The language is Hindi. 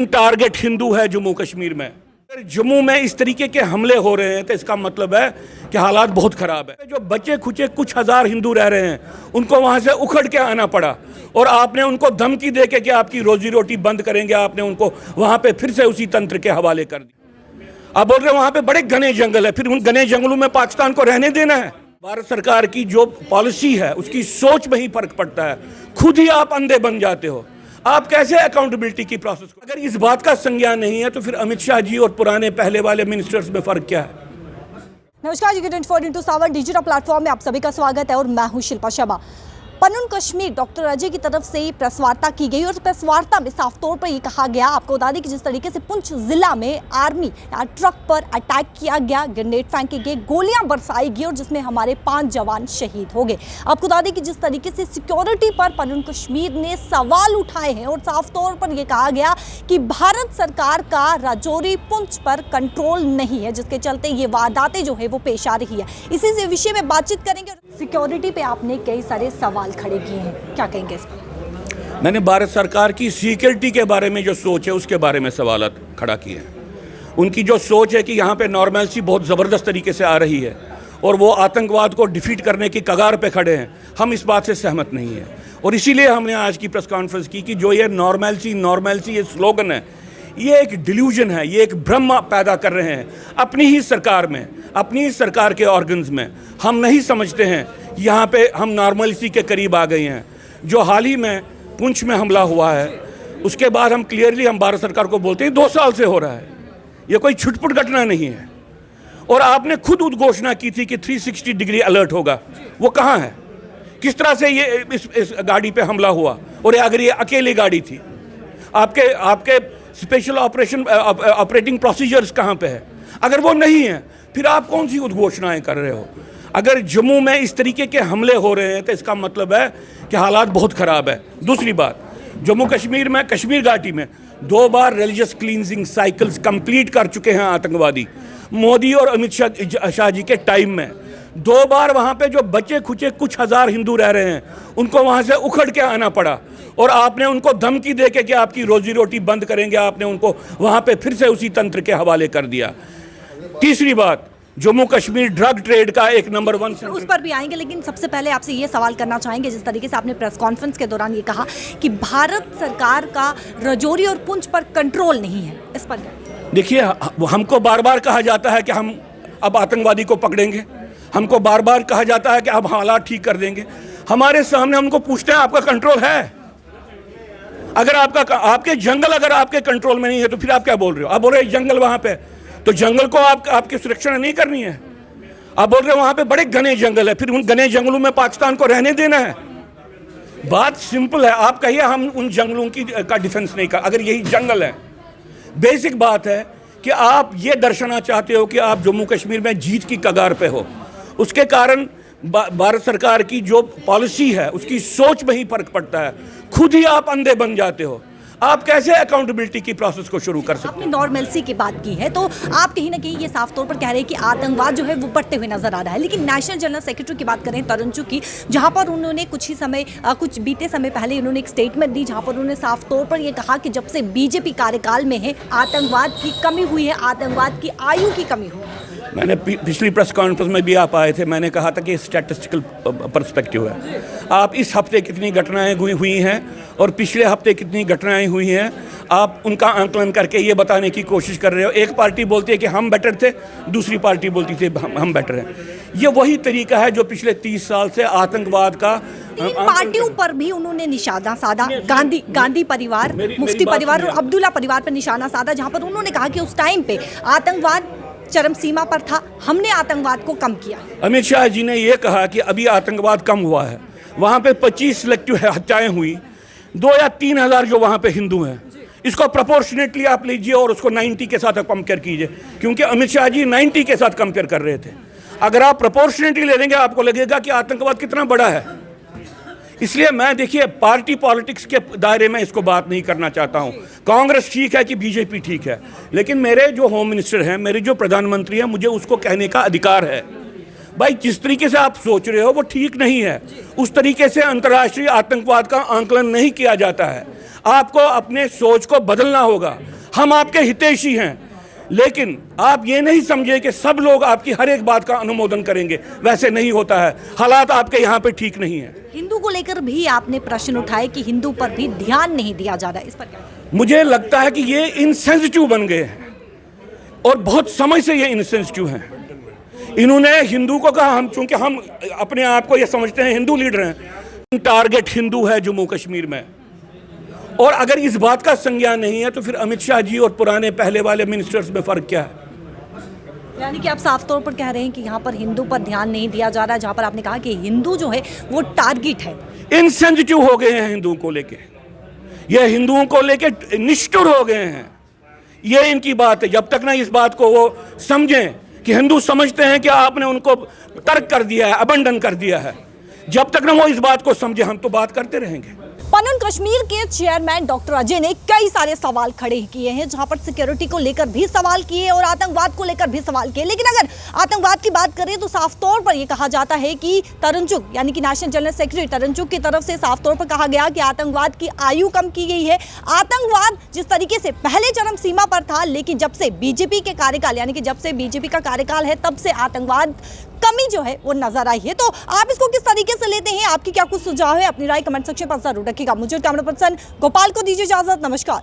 टारगेट हिंदू है जम्मू कश्मीर में। अगर जम्मू में इस तरीके के हमले हो रहे हैं तो इसका मतलब है कि हालात बहुत ख़राब है। जो बचे खुचे कुछ हज़ार हिंदू रह रहे हैं उनको वहाँ से उखड़ के आना पड़ा और आपने उनको धमकी दे के कि आपकी रोजी रोटी बंद करेंगे, आपने उनको वहाँ पे फिर से उसी तंत्र के हवाले कर दिया। आप बोल रहे हैं वहाँ पे बड़े घने जंगल है, फिर उन घने जंगलों में पाकिस्तान को रहने देना है? भारत सरकार की जो पॉलिसी है उसकी सोच में ही फर्क पड़ता है। खुद ही आप अंधे बन जाते हो। आप कैसे अकाउंटेबिलिटी की प्रोसेस को, अगर इस बात का संज्ञान नहीं है तो फिर अमित शाह जी और पुराने पहले वाले मिनिस्टर्स में फर्क क्या है? नमस्कार, जी 24x7 डिजिटल प्लेटफॉर्म में आप सभी का स्वागत है और मैं हूं शिल्पा शर्मा। पनून कश्मीर डॉक्टर अजय की तरफ से प्रेस वार्ता की गई और प्रेस वार्ता में साफ तौर पर ये कहा गया, आपको बता दें कि जिस तरीके से पुंछ जिला में आर्मी ट्रक पर अटैक किया गया, ग्रेनेड फेंके गए, गोलियां बरसाई गई और जिसमें हमारे 5 जवान शहीद हो गए। आपको बता दें कि जिस तरीके से सिक्योरिटी पर पनून कश्मीर ने सवाल उठाए हैं और साफ तौर पर यह कहा गया कि भारत सरकार का राजौरी पुंछ पर कंट्रोल नहीं है, जिसके चलते ये वारदातें जो है वो पेश आ रही है। इसी से विषय में बातचीत करेंगे। सिक्योरिटी पे आपने कई सारे सवाल खड़े किए हैं, क्या कहेंगे इस पर? मैंने भारत सरकार की सिक्योरिटी के बारे में जो सोच है उसके बारे में सवाल खड़ा किए हैं। उनकी जो सोच है कि यहाँ पे नॉर्मलसी बहुत ज़बरदस्त तरीके से आ रही है और वो आतंकवाद को डिफीट करने की कगार पे खड़े हैं, हम इस बात से सहमत नहीं हैं। और इसीलिए हमने आज की प्रेस कॉन्फ्रेंस की कि जो ये नॉर्मलसी ये स्लोगन है, ये एक डिल्यूजन है, ये एक भ्रम पैदा कर रहे हैं अपनी ही सरकार में, अपनी ही सरकार के ऑर्गन्स में। हम नहीं समझते हैं यहाँ पे हम नॉर्मलसी के करीब आ गए हैं। जो हाल ही में पुंछ में हमला हुआ है उसके बाद हम क्लियरली हम भारत सरकार को बोलते हैं 2 साल से हो रहा है, ये कोई छुटपुट घटना नहीं है। और आपने खुद उद्घोषणा की थी कि 360 डिग्री अलर्ट होगा, वो कहाँ है? किस तरह से ये इस गाड़ी पे हमला हुआ? और अगर ये अकेली गाड़ी थी, आपके स्पेशल ऑपरेटिंग प्रोसीजर्स कहाँ पे है? अगर वो नहीं है फिर आप कौन सी उद्घोषणाएं कर रहे हो? अगर जम्मू में इस तरीके के हमले हो रहे हैं तो इसका मतलब है कि हालात बहुत ख़राब है। दूसरी बात, जम्मू कश्मीर में कश्मीर घाटी में 2 बार रिलीजियस क्लींजिंग साइकिल्स कंप्लीट कर चुके हैं आतंकवादी। मोदी और अमित शाह जी के टाइम में 2 बार वहाँ पे जो बचे खुचे कुछ हज़ार हिंदू रह रहे हैं उनको वहाँ से उखड़ के आना पड़ा और आपने उनको धमकी दे के कि आपकी रोजी रोटी बंद करेंगे, आपने उनको वहाँ पे फिर से उसी तंत्र के हवाले कर दिया। तीसरी बात, जम्मू कश्मीर ड्रग ट्रेड का एक नंबर 1 सेंटर, उस पर भी आएंगे, लेकिन सबसे पहले आपसे ये सवाल करना चाहेंगे, जिस तरीके से आपने प्रेस कॉन्फ्रेंस के दौरान ये कहा कि भारत सरकार का राजौरी और पुंछ पर कंट्रोल नहीं है, इस पर देखिए, हमको बार बार कहा जाता है कि हम अब आतंकवादी को पकड़ेंगे, हमको बार बार कहा जाता है कि अब हालात ठीक कर देंगे। हमारे सामने हमको पूछते हैं आपका कंट्रोल है? अगर आपके जंगल अगर आपके कंट्रोल में नहीं है तो फिर आप क्या बोल रहे हो? आप बोल रहे हैं जंगल वहाँ पे, तो जंगल को आपकी सुरक्षा नहीं करनी है। आप बोल रहे हैं वहाँ पे बड़े घने जंगल है, फिर उन घने जंगलों में पाकिस्तान को रहने देना है? बात सिंपल है, आप कहिए हम उन जंगलों का डिफेंस नहीं कर। अगर यही जंगल है, बेसिक बात है कि आप ये दर्शाना चाहते हो कि आप जम्मू कश्मीर में जीत की कगार पे हो, उसके कारण भारत सरकार की जो पॉलिसी है उसकी सोच में ही फर्क पड़ता है। खुद ही आप अंधे बन जाते हो। आप कैसे अकाउंटेबिलिटी की प्रोसेस को शुरू कर सकते हैं? आपने नॉर्मलसी की बात की है तो आप कहीं ना कहीं ये साफ तौर पर कह रहे हैं कि आतंकवाद जो है वो बढ़ते हुए नजर आ रहा है, लेकिन नेशनल जनरल सेक्रेटरी की बात करें तरुण चुकी, जहां पर उन्होंने कुछ बीते समय पहले उन्होंने एक स्टेटमेंट दी जहां पर उन्होंने साफ तौर पर यह कहा कि जब से बीजेपी कार्यकाल में है आतंकवाद की कमी हुई है, आतंकवाद की आयु की कमी हुई है। मैंने पिछली प्रेस कॉन्फ्रेंस में भी आप आए थे, मैंने कहा था कि स्टैटिस्टिकल पर्सपेक्टिव है। आप इस हफ्ते कितनी घटनाएं हुई हैं और पिछले हफ्ते कितनी घटनाएं हुई हैं, आप उनका आंकलन करके ये बताने की कोशिश कर रहे हो। एक पार्टी बोलती है कि हम बेटर थे, दूसरी पार्टी बोलती थी हम बेटर हैं। ये वही तरीका है जो पिछले 30 साल से आतंकवाद का इन पार्टियों पर भी उन्होंने निशाना साधा, गांधी परिवार, मुफ्ती परिवार और अब्दुल्ला परिवार पर निशाना साधा, जहां पर उन्होंने कहा कि उस टाइम पे आतंकवाद चरम सीमा पर था, हमने आतंकवाद को कम किया। अमित शाह जी ने यह कहा कि अभी आतंकवाद कम हुआ है, वहाँ पे 25 सिलेक्टिव हत्याएं हुई, 2 या 3 हज़ार जो वहाँ पे हिंदू हैं, इसको प्रोपोर्शनेटली आप लीजिए और उसको 90 के साथ कंपेयर कीजिए, क्योंकि अमित शाह जी 90 के साथ कंपेयर कर रहे थे। अगर आप प्रोपोर्शनेटली ले लेंगे आपको लगेगा कि आतंकवाद कितना बड़ा है। इसलिए मैं देखिए पार्टी पॉलिटिक्स के दायरे में इसको बात नहीं करना चाहता हूँ। कांग्रेस ठीक है कि बीजेपी ठीक है, लेकिन मेरे जो होम मिनिस्टर हैं, मेरे जो प्रधानमंत्री हैं, मुझे उसको कहने का अधिकार है। भाई जिस तरीके से आप सोच रहे हो वो ठीक नहीं है। उस तरीके से अंतर्राष्ट्रीय आतंकवाद का आंकलन नहीं किया जाता है। आपको अपने सोच को बदलना होगा। हम आपके हितैषी हैं, लेकिन आप ये नहीं समझे कि सब लोग आपकी हर एक बात का अनुमोदन करेंगे। वैसे नहीं होता है। हालात आपके यहाँ पे ठीक नहीं है। हिंदू को लेकर भी आपने प्रश्न उठाए कि हिंदू पर भी ध्यान नहीं दिया जा रहा है, इस पर क्या? मुझे लगता है कि ये इनसेंसिटिव बन गए हैं और बहुत समय से ये इनसेंसिटिव हैं। इन्होंने हिंदू को कहा, हम चूंकि हम अपने आप को ये समझते हैं हिंदू लीडर हैं, टारगेट हिंदू है जम्मू कश्मीर में। और अगर इस बात का संज्ञान नहीं है तो फिर अमित शाह जी और पुराने पहले वाले मिनिस्टर्स में फर्क क्या है? यानी कि आप साफ तौर पर कह रहे हैं कि यहाँ पर हिंदू पर ध्यान नहीं दिया जा रहा है, जहाँ पर आपने कहा कि हिंदू जो है वो टारगेट है। इनसेंसिटिव हो गए हैं हिंदुओं को लेके, ये हिंदुओं को लेके निष्ठुर हो गए हैं। ये इनकी बात है। जब तक ना इस बात को वो समझें कि हिंदू समझते हैं कि आपने उनको तर्क कर दिया है, अबंडन कर दिया है, जब तक ना वो इस बात को समझे हम तो बात करते रहेंगे। पनन कश्मीर के चेयरमैन डॉक्टर अजय ने कई सारे सवाल खड़े किए हैं, जहां पर सिक्योरिटी को लेकर भी सवाल किए और आतंकवाद को लेकर भी सवाल किए। लेकिन अगर आतंकवाद की बात करें तो साफ तौर पर यह कहा जाता है कि तरुण चुग यानी कि नेशनल जनरल सेक्रेटरी तरुण चुग की तरफ से साफ तौर पर कहा गया कि आतंकवाद की आयु कम की गई है। आतंकवाद जिस तरीके से पहले चरम सीमा पर था, लेकिन जब से बीजेपी के कार्यकाल यानी कि जब से बीजेपी का कार्यकाल है तब से आतंकवाद कमी जो है वो नजर आई है। तो आप इसको किस तरीके से लेते हैं? आपकी क्या कुछ सुझाव है? अपनी राय कमेंट सेक्शन पर जरूर रखिएगा। मुझे कैमरा पर्सन गोपाल को दीजिए इजाजत। नमस्कार।